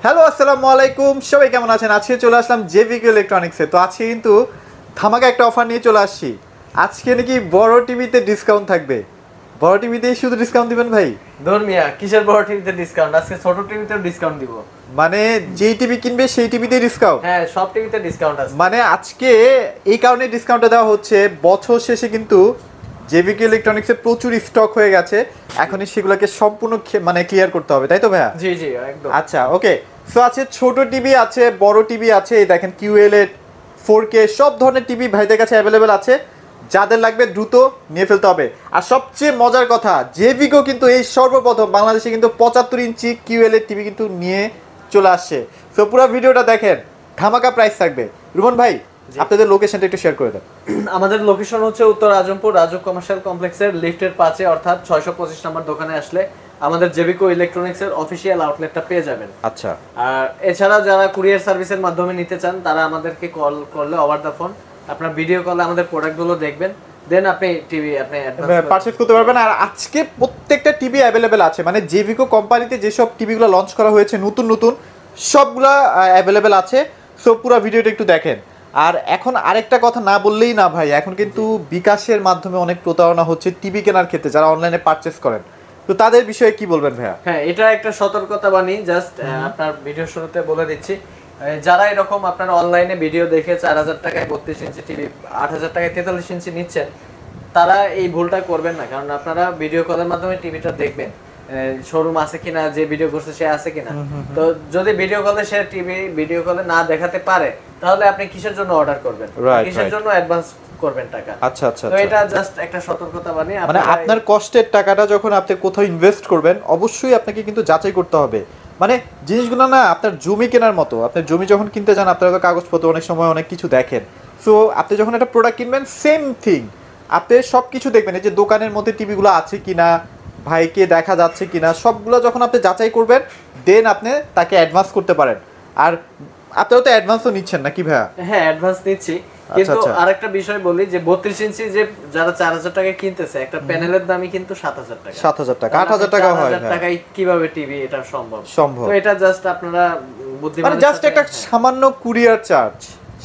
Hello আসসালামু আলাইকুম, সবাই কেমন আছেন? আজকে চলে আসলাম জেভিকো ইলেকট্রনিক্সে। তো আজকে কিন্তু ধামাকা একটা অফার নিয়ে চলে আসছি। আজকে নাকি বড় টিভিতে ডিসকাউন্ট থাকবে। বড় টিভিতেই শুধু ডিসকাউন্ট দিবেন ভাই? ধর্মিয়া কিসের বড় টিভিতে ডিসকাউন্ট? আজকে ছোট টিভিতেও ডিসকাউন্ট দিব। মানে যেই টিভি কিনবে সেই টিভিতেই ডিসকাউন্ট? হ্যাঁ, সব টিভিতে ডিসকাউন্ট আছে। মানে আজকে এই কারণে ডিসকাউন্টটা দেওয়া হচ্ছে, বছর শেষে কিন্তু জেভিকো ইলেকট্রনিক্সে প্রচুর স্টক হয়ে গেছে, এখনই সেগুলোকে সম্পূর্ণ মানে ক্লিয়ার করতে হবে, তাই তো ভাইয়া? জি জি একদম। আচ্ছা ওকে। সো আছে ছোট টিভি আছে, বড় টিভি আছে, এই দেখেন কিউএল এ 4K সব ধরনের টিভি ভাইদের কাছে অ্যাভেলেবেল আছে। যাদের লাগবে দ্রুত নিয়ে ফেলতে হবে। আর সবচেয়ে মজার কথা, জেভিকো কিন্তু এই সর্বপ্রথম বাংলাদেশে কিন্তু 75 ইঞ্চি কিউএল এর টিভি কিন্তু নিয়ে চলে আসছে। সো পুরো ভিডিওটা দেখেন, ধামাকা প্রাইস থাকবে। রুমন ভাই, আপনাদের লোকেশনটা একটু শেয়ার করে দেন। আমাদের লোকেশন হচ্ছে উত্তর আজমপুর রাজুক কমার্শিয়াল কমপ্লেক্সের লিফটের 5-এ, অর্থাৎ 625 নম্বর দোকানে আসলে আমাদের জেভিকো ইলেকট্রনিক্সের অফিসিয়াল আউটলেটটা পেয়ে যাবেন। আচ্ছা। আর এছাড়া যারা কুরিয়ার সার্ভিসের মাধ্যমে নিতে চান তারা আমাদেরকে কল করলে ওভার দ্য ফোন আপনার ভিডিও কলে আমাদের প্রোডাক্টগুলো দেখবেন, দেন আপনি টিভি আপনি পারচেজ করতে পারবেন। আর আজকে প্রত্যেকটা টিভি অ্যাভেলেবেল আছে, মানে জেভিকো কোম্পানিতে যেসব টিভিগুলো লঞ্চ করা হয়েছে নতুন নতুন সবগুলা অ্যাভেলেবেল আছে। সো পুরো ভিডিওটা একটু দেখেন। আর এখন আরেকটা কথা না বললেই না ভাই, এখন কিন্তু বিকাশের মাধ্যমে অনেক প্রতারণা হচ্ছে টিভি কেনার ক্ষেত্রে, যারা অনলাইনে পারচেজ করেন। তো তাদের বিষয়ে কি বলবেন ভাইয়া? হ্যাঁ, এটা একটা সতর্কতা বাণী, জাস্ট আপনার ভিডিও শুরুতে বলে দিচ্ছি। যারা এরকম আপনার অনলাইনে ভিডিও দেখে 4000 টাকায় 32 ইঞ্চি টিভি 8000 টাকায় 43 ইঞ্চি নিচ্ছেন, তারা এই ভুলটা করবেন না। কারণ আপনারা ভিডিও কলের মাধ্যমে টিভিটা দেখবেন শোরুম আছে কিনা, যে ভিডিও করছে সে আছে কিনা। তো যদি ভিডিও কলে সে টিভি ভিডিও কলে না দেখাতে পারে, তাহলে আপনি কিসের জন্য অর্ডার করবেন, কিসের জন্য অ্যাডভান্স করবেন টাকা? আচ্ছা আচ্ছা। তো এটা জাস্ট একটা সতর্কতা বাণী। মানে আপনার কষ্টের টাকাটা যখন আপনি কোথাও ইনভেস্ট করবেন, অবশ্যই আপনাকে কিন্তু যাচাই করতে হবে। মানে জিনিসগুলো না আপনার জমি কেনার মতো। আপনি জমি যখন কিনতে যান, আপনারা তো কাগজপত্র অনেক সময় অনেক কিছু দেখেন। সো আপনি যখন একটা প্রোডাক্ট কিনবেন, সেম থিং আপনি সব কিছু দেখবেন, এই যে দোকানের মধ্যে টিভিগুলো আছে কিনা, ভাইকে দেখা যাচ্ছে কিনা, সবগুলো যখন আপনি যাচাই করবেন, দেন আপনি তাকে অ্যাডভান্স করতে পারেন। আর আপনারা তো অ্যাডভান্সও নিচ্ছেন নাকি ভাইয়া? হ্যাঁ, অ্যাডভান্স নিচ্ছি। কিন্তু আরেকটা বিষয় বলি যে 32 ইঞ্চি যে যারা 4000 টাকায় কিনতেছে, একটা প্যানেলের দামই কিন্তু 7000 টাকা। 7000 টাকা 8000 টাকা হয়। 8000 টাকায় কিভাবে টিভি এটা সম্ভব? সম্ভব। তো এটা জাস্ট আপনারা বুদ্ধিমান, মানে জাস্ট একটা সামান্য কুরিয়ার চার্জ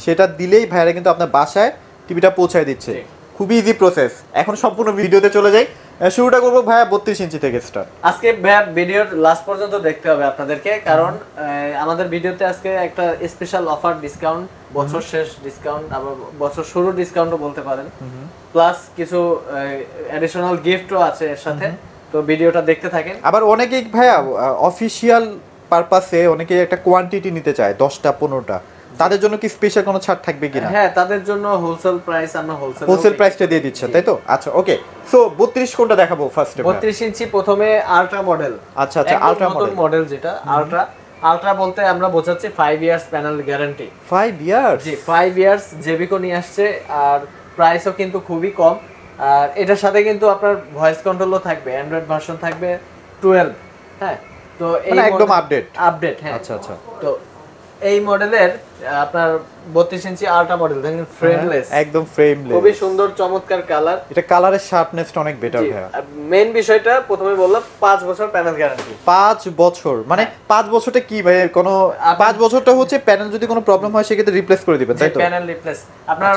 সেটা দিলেই ভাইরা কিন্তু আপনার বাসায় টিভিটা পৌঁছায় দিচ্ছে। খুবই ইজি প্রসেস। এখন সম্পূর্ণ ভিডিওতে চলে যাই। শুরুটা করবো ভাইয়া 32 ইঞ্চি থেকে স্টার্ট। আজকে ভাইয়া ভিডিওর লাস্ট পর্যন্ত দেখতে হবে আপনাদেরকে, কারণ আমাদের ভিডিওতে আজকে একটা স্পেশাল অফার, ডিসকাউন্ট, বছর শেষ ডিসকাউন্ট, আবার বছর শুরু ডিসকাউন্টও বলতে পারেন, প্লাস কিছু অ্যাডিশনাল গিফটও আছে এর সাথে। তো ভিডিওটা দেখতে থাকেন। আবার অনেকেই ভাইয়া অফিশিয়াল পারপাসে অনেকেই একটা কোয়ান্টিটি নিতে চায়, 10টা 15টা, তাদের জন্য কি স্পেশাল কোনো ছাড় থাকবে কিনা? হ্যাঁ, তাদের জন্য হোলসেল প্রাইস, আমরা হোলসেল প্রাইসটা দিয়ে দিচ্ছেন, তাই তো? আচ্ছা ওকে। সো 32 কোনটা দেখাবো ফার্স্টে? 32 ইঞ্চি প্রথমে আলট্রা মডেল। আচ্ছা আচ্ছা, আলট্রা মডেল যেটা আলট্রা। আলট্রা বলতে আমরা বোঝাচ্ছি 5 ইয়ার্স প্যানেল গ্যারান্টি। 5 ইয়ার্স? জি, 5 ইয়ার্স জেভিকো নিয়ে আসছে। আর প্রাইসও কিন্তু খুবই কম। আর এটার সাথে কিন্তু আপনার ভয়েস কন্ট্রোলও থাকবে, অ্যান্ড্রয়েড ভার্সন থাকবে 12। হ্যাঁ, তো এই একদম আপডেট। হ্যাঁ। আচ্ছা আচ্ছা। তো এই মডেলের আপনার 32 ইঞ্চি আলট্রা মডেল, দেখেন ফ্রেমলেস, একদম ফ্রেমলেস, খুবই সুন্দর চমৎকার কালার। এটা কালারের শার্পনেসটা অনেক বেটার ভাইয়া। মেইন বিষয়টা প্রথমে বললাম 5 বছর প্যানেল গ্যারান্টি। 5 বছর মানে 5 বছরটা কি ভাই? কোনো 5 বছরটা হচ্ছে প্যানেল যদি কোনো প্রবলেম হয় সেক্ষেত্রে রিপ্লেস করে দিবেন, তাই তো? প্যানেল রিপ্লেস আপনার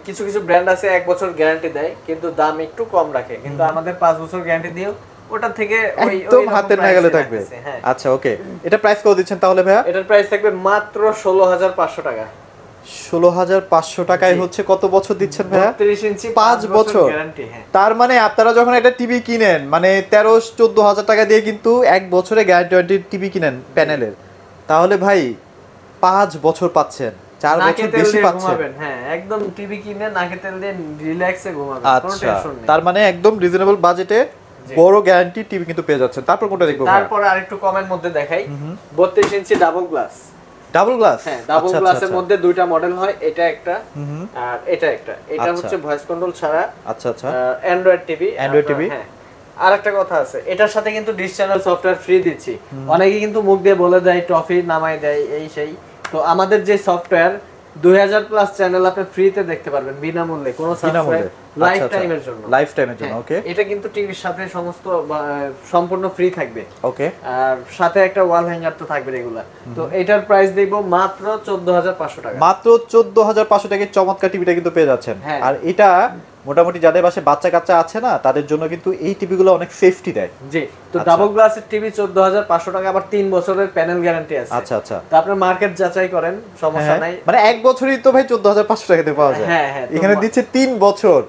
কিছু কিছু ব্র্যান্ড আছে 1 বছর গ্যারান্টি দেয়, কিন্তু দাম একটু কম রাখে। কিন্তু আমাদের 5 বছর গ্যারান্টি দিও, ওটা থেকে একদম হাতের নাগালে থাকবে। আচ্ছা ওকে। এটা প্রাইস কত দিচ্ছেন তাহলে ভাইয়া? এটার প্রাইস থাকবে মাত্র 16500 টাকা। 16500 টাকায় হচ্ছে কত বছর দিচ্ছেন ভাইয়া? 32 ইঞ্চি 5 বছর গ্যারান্টি। হ্যাঁ, তার মানে আপনারা যখন একটা টিভি কিনেন, মানে 13-14 হাজার টাকা দিয়ে কিন্তু 1 বছরে গ্যারান্টি টিভি কিনেন প্যানেলের, তাহলে ভাই 5 বছর পাচ্ছেন, 4 বছর বেশি পাচ্ছেন। হ্যাঁ, একদম টিভি কিনে নাকে তেল দিয়ে রিল্যাক্সে ঘুমাবেন, কোনো আচ্ছা, টেনশন নেই। তার মানে একদম রিজনেবল বাজেটে বড় গ্যারান্টি টিভি কিন্তু পেয়ে যাচ্ছেন। তারপর কোনটা দেখবো? তারপর আরেকটু কমের মধ্যে দেখাই 32 ইঞ্চি ডাবল গ্লাস। Double glass? হ্যাঁ, ডাবল গ্লাসের মধ্যে দুইটা মডেল হয়, এটা একটা আর এটা একটা। এটা হচ্ছে ভয়েস কন্ট্রোল ছাড়া। আচ্ছা আচ্ছা, অ্যান্ড্রয়েড টিভি। হ্যাঁ, আরেকটা কথা আছে, এটার সাথে কিন্তু ডিশ চ্যানেল সফটওয়্যার ফ্রি দিচ্ছি। অনেকে কিন্তু মুখ দিয়ে বলে দেয় টফি নামাই দেয় এই সেই। তো আমাদের যে সফটওয়্যার 2000 প্লাস চ্যানেল আপনি ফ্রিতে দেখতে পারবেন বিনামূল্যে, কোনো সাবস্ক্রাইব লাইফ টাইমের জন্য। লাইফ টাইমের জন্য, ওকে। এটা কিন্তু টিভির সাথে সমস্ত সম্পূর্ণ ফ্রি থাকবে, ওকে। আর সাথে একটা ওয়াল হ্যাঙ্গার তো থাকবে রেগুলার। তো এটার প্রাইস দেব মাত্র 14500 টাকা। মাত্র 14500 টাকায় চমৎকার টিভিটা কিন্তু পেয়ে যাচ্ছেন। আর এটা মোটামুটি যাদের বাসায় বাচ্চা কাচ্চা আছে না, তাদের জন্য কিন্তু এই টিভিগুলো অনেক সেফটি দেয়। জি, তো ডাবল গ্লাসের টিভি 14500 টাকা, আবার 3 বছরের প্যানেল গ্যারান্টি আছে। আচ্ছা আচ্ছা, তো আপনি মার্কেট যাচাই করেন, সমস্যা নাই। মানে এক বছরই তো ভাই 14500 টাকাতে পাওয়া যায়। হ্যাঁ হ্যাঁ, এখানে দিচ্ছে 3 বছর।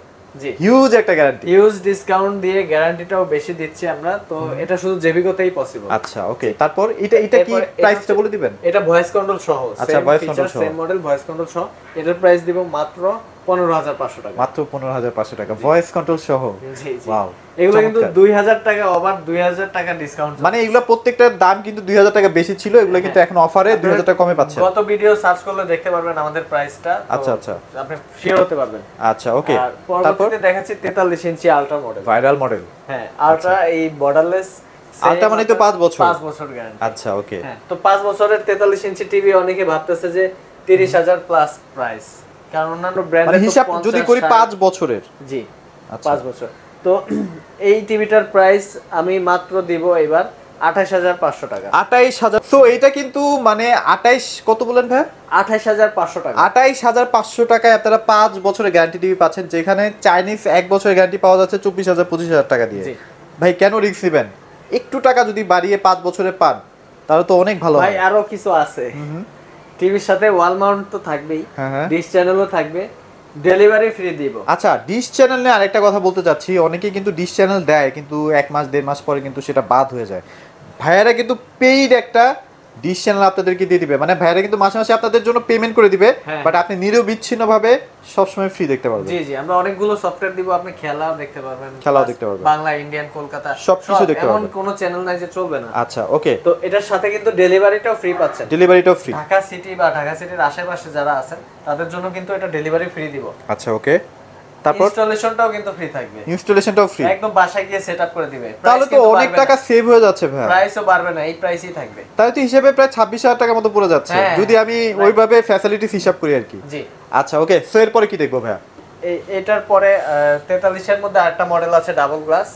জি, হিউজ একটা গ্যারান্টি, হিউজ ডিসকাউন্ট দিয়ে গ্যারান্টিটাও বেশি দিচ্ছি আমরা। তো এটা শুধু জেবিকোতেই পসিবল। আচ্ছা, ওকে। তারপর এটা কি প্রাইসটা বলে দিবেন? এটা ভয়েস কন্ট্রোল সহ। আচ্ছা, ভয়েস কন্ট্রোল সহ, সেম মডেল, ভয়েস কন্ট্রোল সহ। এটার প্রাইস দিব মাত্র 15500 টাকা। মাত্র 15500 টাকা, ভয়েস কন্ট্রোল সহ। জি জি, ওয়াও। এগুলো কিন্তু 2000 টাকা ওভার, 2000 টাকা ডিসকাউন্ট। মানে এগুলো প্রত্যেকটার দাম কিন্তু 2000 টাকা বেশি ছিল, এগুলো কিন্তু এখন অফারে 2000 টাকা কমে পাচ্ছেন। গত ভিডিও সার্চ করলে দেখতে পারবেন আমাদের প্রাইসটা। আচ্ছা আচ্ছা, আপনি শিওর হতে পারবেন। আচ্ছা, ওকে। তারপর দেখাচ্ছি 43 ইঞ্চি আলট্রা মডেল, ভাইরাল মডেল। হ্যাঁ, আলট্রা, এই বর্ডারলেস আলট্রা মানে তো 5 বছর। 5 বছর গ্যারান্টি। আচ্ছা, ওকে। হ্যাঁ, তো 5 বছরের 43 ইঞ্চি টিভি অনেকে ভাবতেছে যে 30000 প্লাস প্রাইস, কারণ অন্যান্য ব্র্যান্ডে মানে হিসাব যদি করি 5 বছরের। জি, 5 বছর। তো এই টিভিটার প্রাইস আমি মাত্র দিব এবার 28500 টাকা। 28000। সো এটা কিন্তু মানে 28 কত বলেন ভাই? 28500 টাকা। 28500 টাকায় আপনারা 5 বছরের গ্যারান্টি টিভি পাচ্ছেন, যেখানে চাইনিজ 1 বছরের গ্যারান্টি পাওয়া যাচ্ছে 24000 25000 টাকা দিয়ে। ভাই কেন রিস্ক নেবেন? একটু টাকা যদি বাড়িয়ে 5 বছরে পান তাহলে তো অনেক ভালো হয়। ভাই আরো কিছু আছে, টিভির সাথে ওয়াল মাউন্ট তো থাকবেই, ডিশ চ্যানেলও থাকবে, ডেলিভারি ফ্রি দিব। আচ্ছা, ডিশ চ্যানেল নিয়ে আরেকটা কথা বলতে চাচ্ছি। অনেকে কিন্তু ডিশ চ্যানেল দেয়, কিন্তু 1 মাস 1.5 মাস পরে কিন্তু সেটা বাদ হয়ে যায়। ভাইয়ারা কিন্তু পেইড একটা ডিশ চ্যানেল আপনাদেরকে দিয়ে দিবে, মানে ভাইয়ারা কিন্তু মাসে মাসে আপনাদের জন্য পেমেন্ট করে দিবে, বাট আপনি নিরবিচ্ছিন্নভাবে সবসময় ফ্রি দেখতে পারবেন। জি জি, আমরা অনেকগুলো সফটওয়্যার দিব, আপনি খেলাও দেখতে পারবেন, বাংলা, ইন্ডিয়ান, কলকাতা সবকিছু দেখতে পারবেন। এমন কোনো চ্যানেল নাই যে চলবে না। আচ্ছা, ওকে। তো এটার সাথে কিন্তু ডেলিভারিটাও ফ্রি পাচ্ছেন। ডেলিভারিটাও ফ্রি। ঢাকা সিটি বা ঢাকা সিটির আশেপাশে যারা আছেন তাদের জন্য কিন্তু এটা ডেলিভারি ফ্রি দিব। আচ্ছা, ওকে। তারপর ইনস্টলেশনটাও কিন্তু ফ্রি থাকবে। ইনস্টলেশনটাও ফ্রি, একদম বাসায় গিয়ে সেটআপ করে দিবে। তাহলে তো অনেক টাকা সেভ হয়ে যাচ্ছে ভাই। প্রাইসও বাড়বে না, এই প্রাইসই থাকবে। তাহলে তো হিসেবে প্রায় 26000 টাকার মতো পড়ে যাচ্ছে যদি আমি ওইভাবে ফ্যাসিলিটিস হিসাব করি আর কি। জি, আচ্ছা, ওকে। সো এরপরে কি দেখবো ভাই? এটার পরে 43 এর মধ্যে আরেকটা মডেল আছে ডাবল গ্লাস,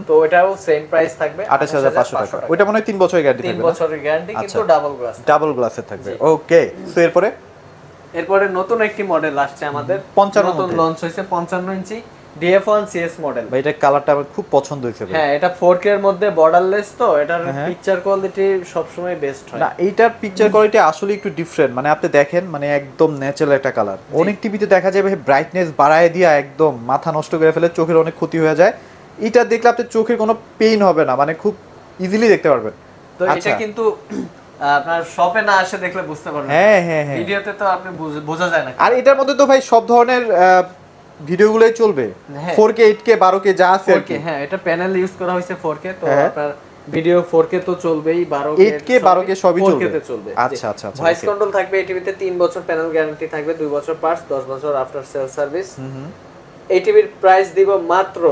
তো এটাও সেম প্রাইস থাকবে 28500 টাকা। ওটা মনে হয় 3 বছরের গ্যারান্টি থাকবে। 3 বছরের গ্যারান্টি, কিন্তু ডাবল গ্লাস, ডাবল গ্লাসের থাকবে। ওকে। সো এরপরে নতুন একটি মডেল আসছে আমাদের, 55 নতুন লঞ্চ হয়েছে 55 ইঞ্চি DF1 CS মডেল। ভাই এটা কালারটা আমার খুব পছন্দ হয়েছে ভাই। হ্যাঁ, এটা 4K এর মধ্যে বর্ডারলেস, তো এটার পিকচার কোয়ালিটি সব সময় বেস্ট হয়। না, এইটার পিকচার কোয়ালিটি আসলে একটু ডিফারেন্ট, মানে আপনি দেখেন, মানে একদম ন্যাচারাল একটা কালার। অনেক টিভিতে দেখা যায় ভাই ব্রাইটনেস বাড়ায় দিয়া একদম মাথা নষ্ট করে ফেলে, চোখের অনেক ক্ষতি হয়ে যায়। এটা দেখলে আপনার চোখের কোনো পেইন হবে না, মানে খুব ইজিলি দেখতে পারবেন। তো এটা কিন্তু আপনার শপে না আসে দেখলে বুঝতে পারবেন। হ্যাঁ হ্যাঁ হ্যাঁ, ভিডিওতে তো আপনি বোঝা যায় না। আর এটার মধ্যে তো ভাই সব ধরনের ভিডিওগুলোই চলবে, 4K 8K 12K যা আছে আর কি। হ্যাঁ, এটা প্যানেল ইউজ করা হয়েছে 4K, তো আপনার ভিডিও 4K তো চলবেই, 8K 12K সবই চলবে। আচ্ছা আচ্ছা, ভয়েস কন্ট্রোল থাকবে এই টিভিতে, 3 বছর প্যানেল গ্যারান্টি থাকবে, 2 বছর পার্টস, 10 বছর আফটার সেল সার্ভিস। এই টিভির প্রাইস দিব মাত্র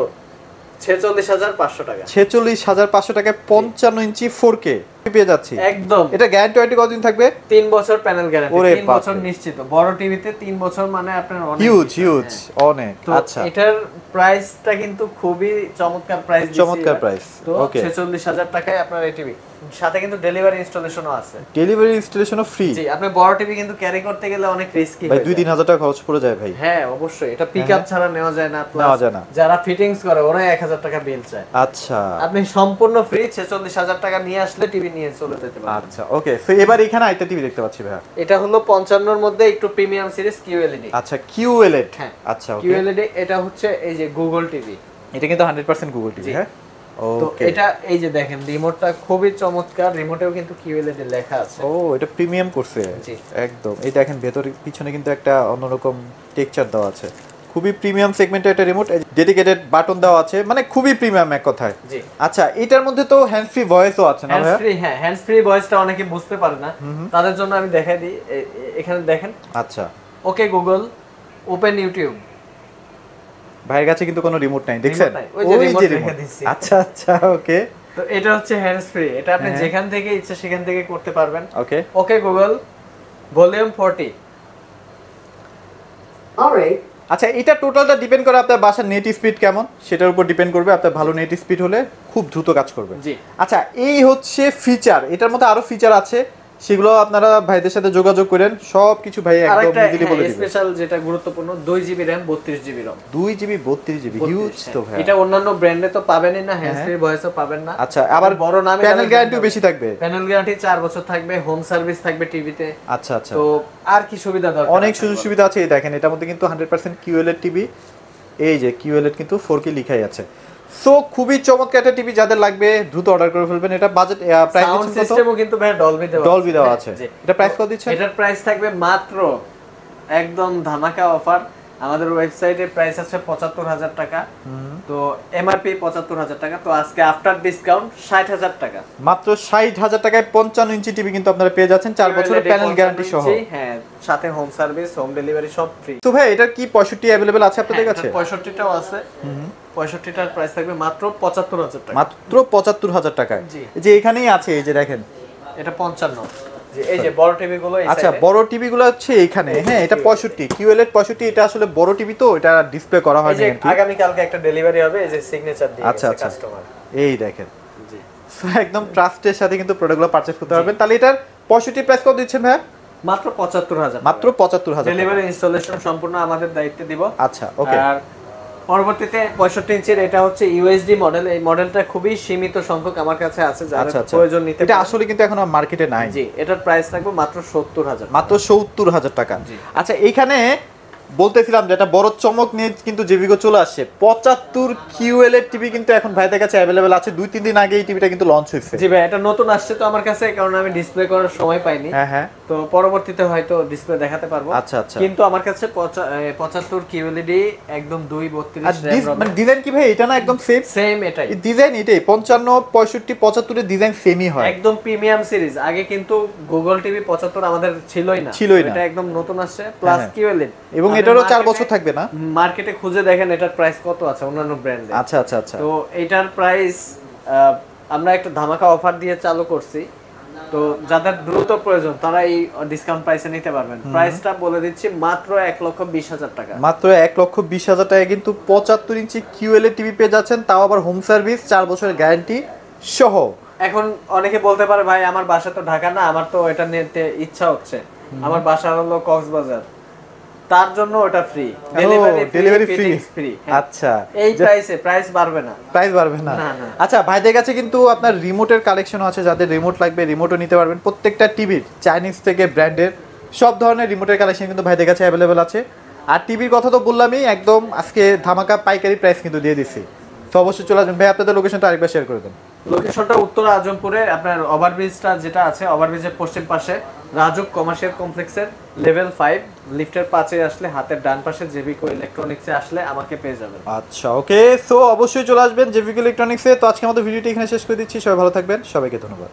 46500 টাকা। 46500 টাকায় 55 ইঞ্চি 4K পেয়ে যাচ্ছি একদম। এটা গ্যারান্টি ওয়ারেন্টি কতদিন থাকবে? 3 বছর প্যানেল গ্যারান্টি, 3 বছর নিশ্চিত। বড় টিভিতে 3 বছর মানে আপনার অনেক হিউজ অনেক। আচ্ছা, এটার প্রাইসটা কিন্তু খুবই চমৎকার প্রাইস দিয়েছি, চমৎকার প্রাইস। ওকে, 46000 টাকায় আপনার এই টিভি, সাথে কিন্তু ডেলিভারি ইনস্টলেশনও আছে। Delivery ইনস্টলেশনও free. জি, আপনি বড় টিভি কিন্তু ক্যারি করতে গেলে অনেক রিস্কি হয় ভাই, 2-3000 টাকা খরচ পড়ে যায় ভাই। হ্যাঁ, অবশ্যই। এটা পিকআপ ছাড়া নেওয়া যায় না, প্লাস যারা ফিটিংস করে ওরা 1000 টাকা বিল চায়। আচ্ছা, আপনি সম্পূর্ণ ফ্রি 46000 টাকা নিয়ে আসলে টিভি নিয়ে চলে যেতে পারেন। আচ্ছা, ওকে। সো এবার এখানে আইটা টিভি দেখতে পাচ্ছি ভাই। এটা হলো 55 এর মধ্যে একটু প্রিমিয়াম সিরিজ QLED। আচ্ছা, QLED। হ্যাঁ, আচ্ছা, ওকে। QLED এটা হচ্ছে এই যে গুগল টিভি, এটা কিন্তু 100% গুগল টিভি। হ্যাঁ, তো এটা এই যে দেখেন রিমোটটা খুবই চমৎকার, রিমোটেও কিন্তু QLED লেখা আছে। ও, এটা প্রিমিয়াম করছে একদম। এই দেখেন ভেতরে পিছনে কিন্তু একটা অন্যরকম টেক্সচার দেওয়া আছে, খুবই প্রিমিয়াম সেগমেন্টের একটা রিমোট, ডেডিকেটেড বাটন দেওয়া আছে, মানে খুবই প্রিমিয়াম এক কথায়। আচ্ছা, এটার মধ্যে তো হ্যান্ড ফ্রি ভয়েসও আছে না ভাই? হ্যান্ড ফ্রি, হ্যাঁ, হ্যান্ড ফ্রি ভয়েসটা অনেকে বুঝতে পারে না, তাদের জন্য আমি দেখাই দিই। এখানে দেখেন, আচ্ছা, ওকে গুগল, ওপেন ইউটিউব। ভাইয়ের কাছে কিন্তু কোনো রিমোট নাই, দেখছেন? ওই যে রিমোট রেখে দিয়েছি। আচ্ছা আচ্ছা, ওকে। তো এটা হচ্ছে হ্যান্ডস ফ্রি, এটা আপনি যেখান থেকে ইচ্ছা সেখান থেকে করতে পারবেন। ওকে, ওকে গুগল, ভলিউম 40। Alright, আচ্ছা, এটা টোটালটা ডিপেন্ড করে আপনার বাসার নেট স্পিড কেমন, সেটার উপর ডিপেন্ড করবে। আপনার ভালো নেট স্পিড হলে খুব দ্রুত কাজ করবে। জি। আচ্ছা, এই হচ্ছে ফিচার। এটার মধ্যে আরো ফিচার আছে, সেগুলো আপনারা ভাইদের সাথে যোগাযোগ করেন, সব কিছু ভাই একদম আরেকটা ইজিলি বলে দিবে। স্পেশাল যেটা গুরুত্বপূর্ণ 2GB RAM 32GB ROM। 2GB 32GB huge তো ভাই। এটা অন্যান্য ব্র্যান্ডে তো পাবেনই না, হ্যান্ডফ্রি ভয়েসও পাবেন না। আচ্ছা, আবার বড় নামে প্যানেল গ্যারান্টিও বেশি থাকবে। প্যানেল গ্যারান্টি 4 বছর থাকবে, হোম সার্ভিস থাকবে টিভিতে। আচ্ছা আচ্ছা, তো আর কি সুবিধা দরকার? অনেক সুযোগ সুবিধা আছে। এই দেখেন, এটার মধ্যে কিন্তু 100% QLED টিভি। এই যে QLED কিন্তু 4K লিখাই আছে। সো খুবই চমৎকার একটা টিভি, যাদের লাগবে দ্রুত অর্ডার করে ফেলবেন। এটা বাজেট প্রাইস সাউন্ড সিস্টেমও কিন্তু ভাই ডলবি দেওয়া আছে। এটা প্রাইস কত দিচ্ছেন? এটার প্রাইস থাকবে মাত্র একদম ধামাকা অফার। আমাদের ওয়েবসাইটে প্রাইস আছে ৭৫,০০০ টাকা, তো এমআরপি ৭৫,০০০ টাকা, তো আজকে আফটার ডিসকাউন্ট ৬০,০০০ টাকা। মাত্র ৬০,০০০ টাকায় 55 ইঞ্চি টিভি কিন্তু আপনারা পেয়ে যাচ্ছেন 4 বছরের প্যানেল গ্যারান্টি সহ। হ্যাঁ, সাথে হোম সার্ভিস, হোম ডেলিভারি সব ফ্রি। তো ভাই, এটা কি 65 अवेलेबल আছে আপনাদের কাছে? 65টাও আছে। 65টার প্রাইস থাকবে মাত্র ৭৫,০০০ টাকা। মাত্র ৭৫,০০০ টাকায়। এই যে এখানেই আছে, এই যে দেখেন, এটা 55। জি, এই যে বড় টিভি গুলো এই আচ্ছা, সাইডে। বড় টিভি গুলো হচ্ছে এখানে। হ্যাঁ, এটা 65 QLED 65। এটা আসলে বড় টিভি, তো এটা ডিসপ্লে করা হয় এই যে না। আগামী কালকে একটা ডেলিভারি হবে, এই যে সিগনেচার দিয়ে আচ্ছা আচ্ছা, কাস্টমার। এই দেখেন। জি, একদম ট্রাস্টের সাথে কিন্তু প্রোডাক্টগুলো পারচেজ করতে পারবেন। তাহলে এটার 65 প্রাইস কত দিচ্ছেন ভাই? মাত্র ৭৫,০০০। মাত্র ৭৫,০০০। ডেলিভারি ইনস্টলেশন সম্পূর্ণ আমাদের দায়িত্বে দিব। আচ্ছা, ওকে। আর পরবর্তীতে 65 ইঞ্চির এটা হচ্ছে ইউএসডি মডেল। এই মডেলটা খুবই সীমিত সংখ্যক আমার কাছে আছে, যারা আচ্ছা আচ্ছা, প্রয়োজন নিতে এটা পারেন। আসলে কিন্তু এখন মার্কেটে নাই। জি, এটার প্রাইস থাকবে মাত্র ৭০,০০০। মাত্র ৭০,০০০ টাকা। জি। আচ্ছা, এইখানে বলতেছিলাম যে একটা বড় চমক নিয়ে কিন্তু জেভিগো চলে আসছে। 75 QLED টিভি কিন্তু এখন ভাইদের কাছে अवेलेबल আছে। 2-3 দিন আগে এই টিভিটা কিন্তু লঞ্চ হয়েছে। জি ভাই, এটা নতুন আসছে তো আমার কাছে, কারণ আমি ডিসপ্লে করার সময় পাইনি। হ্যাঁ হ্যাঁ, তো পরবর্তীতে হয়তো ডিসপ্লে দেখাতে পারবো। আচ্ছা আচ্ছা। কিন্তু আমার কাছে 75 QLED একদম 232 আর মানে ডিজাইন কি ভাই এটা না একদম সেম এটাই ডিজাইন? এটাই 55 65 75 এর ডিজাইন সেমই হয়, একদম প্রিমিয়াম সিরিজ। আগে কিন্তু গুগল টিভি 75 আমাদের ছিলই না, এটা একদম নতুন আসছে প্লাস QLED, এবং এটারও 4 বছর থাকবে না। মার্কেটে খুঁজে দেখেন এটার প্রাইস কত আছে অন্যান্য ব্র্যান্ডে। আচ্ছা আচ্ছা আচ্ছা, তো এটার প্রাইস আমরা একটা ধামাকা অফার দিয়ে চালু করছি, তো যাদের দ্রুত প্রয়োজন তারা এই ডিসকাউন্ট প্রাইসে নিতে পারবেন। প্রাইসটা বলে দিচ্ছি মাত্র ১,২০,০০০ টাকা। মাত্র ১,২০,০০০ টাকায় কিন্তু 75 ইঞ্চি QLED টিভি পেয়ে যাচ্ছেন, তাও আবার হোম সার্ভিস 4 বছরের গ্যারান্টি সহ। এখন অনেকে বলতে পারে ভাই আমার বাসা তো ঢাকা না, আমার তো এটা নিতে ইচ্ছা হচ্ছে, আমার বাসা হলো কক্সবাজার, তার জন্য ওটা ফ্রি, ডেলিভারি ফ্রি। আচ্ছা, এই প্রাইস বাড়বে না, না। আচ্ছা, ভাইদের কাছে কিন্তু আপনার রিমোটের কালেকশন আছে, যাদের রিমোট লাগবে রিমোটও নিতে পারবেন। প্রত্যেকটা টিভির চাইনিজ থেকে ব্র্যান্ডের সব ধরনের রিমোটের কালেকশন কিন্তু ভাইদের কাছে অ্যাভেলেবেল আছে। আর টিভির কথা তো বললামই, একদম আজকে ধামাকা পাইকারি প্রাইস কিন্তু দিয়ে দিচ্ছি। তো অবশ্যই চলে আসবেন ভাই। আপনাদের লোকেশনটা আরেকবার শেয়ার করে দেন। লোকেশনটা উত্তর আজমপুরে, আপনার ওভারব্রিজটা যেটা আছে, ওভারব্রিজের পশ্চিম পাশে রাজুক কমার্শিয়াল কমপ্লেক্সের লেভেল 5 লিফটের 5-এ আসলে হাতের ডান পাশে জেভিকো ইলেকট্রনিক্সে আসলে আমাকে পেয়ে যাবেন। আচ্ছা, ওকে। সো অবশ্যই চলে আসবেন জেভিকো ইলেকট্রনিক্সে। তো আজকে আমাদের ভিডিওটি এখানে শেষ করে দিচ্ছি। সবাই ভালো থাকবেন, সবাইকে ধন্যবাদ।